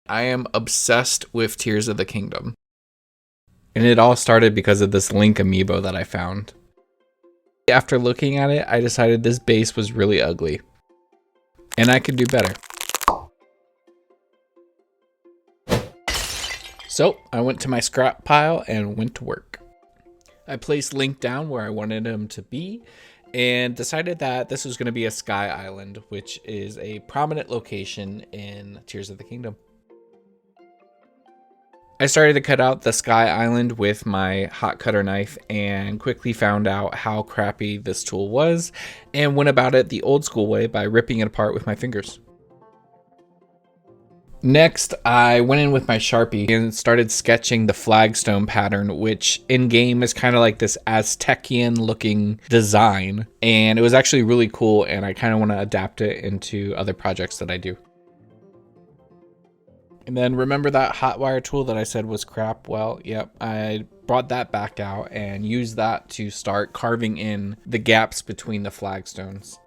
I am obsessed with Tears of the Kingdom. And it all started because of this Link Amiibo that I found. After looking at it, I decided this base was really ugly. And I could do better. So I went to my scrap pile and went to work. I placed Link down where I wanted him to be and decided that this was going to be a sky island, which is a prominent location in Tears of the Kingdom. I started to cut out the sky island with my hot cutter knife and quickly found out how crappy this tool was and went about it the old school way by ripping it apart with my fingers. Next, I went in with my Sharpie and started sketching the flagstone pattern, which in game is kind of like this Aztecian looking design. And it was actually really cool, and I kind of want to adapt it into other projects that I do. And then remember that hot wire tool that I said was crap? Well, yep, I brought that back out and used that to start carving in the gaps between the flagstones.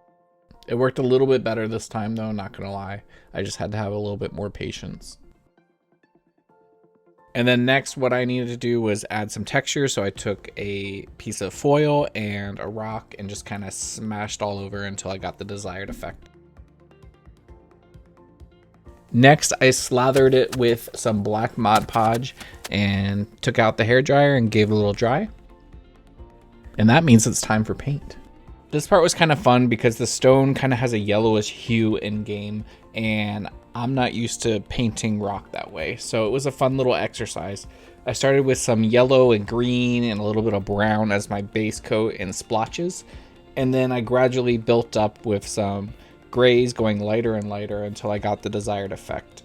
It worked a little bit better this time though, not gonna lie. I just had to have a little bit more patience. And then next, what I needed to do was add some texture. So I took a piece of foil and a rock and just kind of smashed all over until I got the desired effect. Next, I slathered it with some black Mod Podge and took out the hairdryer and gave it a little dry. And that means it's time for paint. This part was kind of fun because the stone kind of has a yellowish hue in game, and I'm not used to painting rock that way. So it was a fun little exercise. I started with some yellow and green and a little bit of brown as my base coat and splotches. And then I gradually built up with some grays going lighter and lighter until I got the desired effect.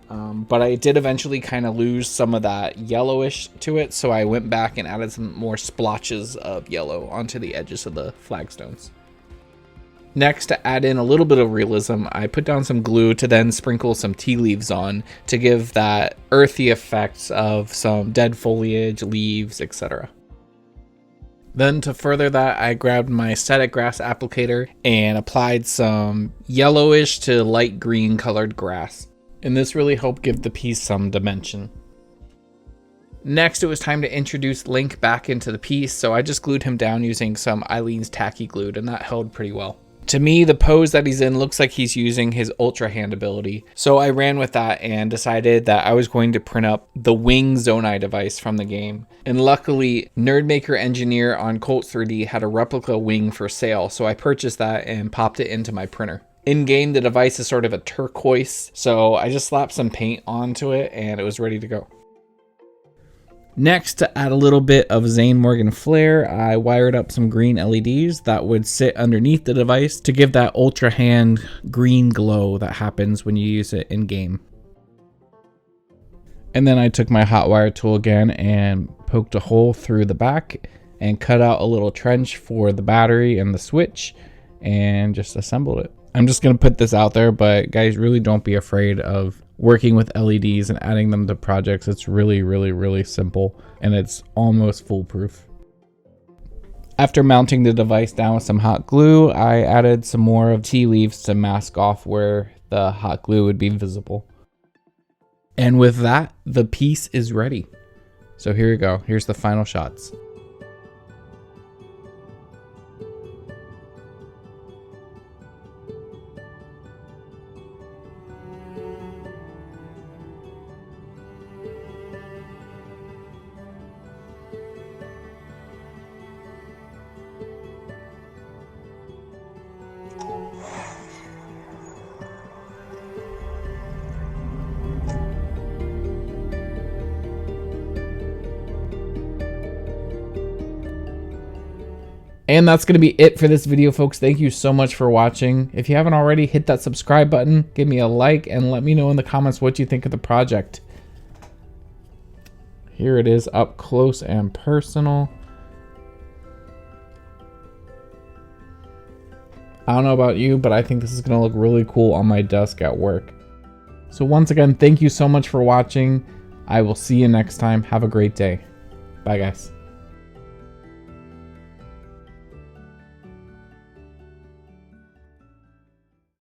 But I did eventually kind of lose some of that yellowish to it, so I went back and added some more splotches of yellow onto the edges of the flagstones. Next, to add in a little bit of realism, I put down some glue to then sprinkle some tea leaves on to give that earthy effects of some dead foliage, leaves, etc. Then to further that, I grabbed my static grass applicator and applied some yellowish to light green colored grass. And this really helped give the piece some dimension. Next, it was time to introduce Link back into the piece, so I just glued him down using some Eileen's tacky glue, and that held pretty well. To me, the pose that he's in looks like he's using his Ultra Hand ability, so I ran with that and decided that I was going to print up the Wing Zonai Device from the game. And luckily, Nerdmaker Engineer on Colt 3D had a replica wing for sale, so I purchased that and popped it into my printer. In game, the device is sort of a turquoise, so I just slapped some paint onto it and it was ready to go. Next, to add a little bit of Zane Morgan flair, I wired up some green LEDs that would sit underneath the device to give that Ultra Hand green glow that happens when you use it in game. And then I took my hot wire tool again and poked a hole through the back and cut out a little trench for the battery and the switch and just assembled it. I'm just going to put this out there, but guys, really don't be afraid of working with LEDs and adding them to projects. It's really, really, really simple, and it's almost foolproof. After mounting the device down with some hot glue, I added some more of tea leaves to mask off where the hot glue would be visible. And with that, the piece is ready. So here we go. Here's the final shots. And that's going to be it for this video, folks. Thank you so much for watching. If you haven't already, hit that subscribe button, give me a like, and let me know in the comments what you think of the project. Here it is up close and personal. I don't know about you, but I think this is going to look really cool on my desk at work. So once again, thank you so much for watching. I will see you next time. Have a great day. Bye, guys.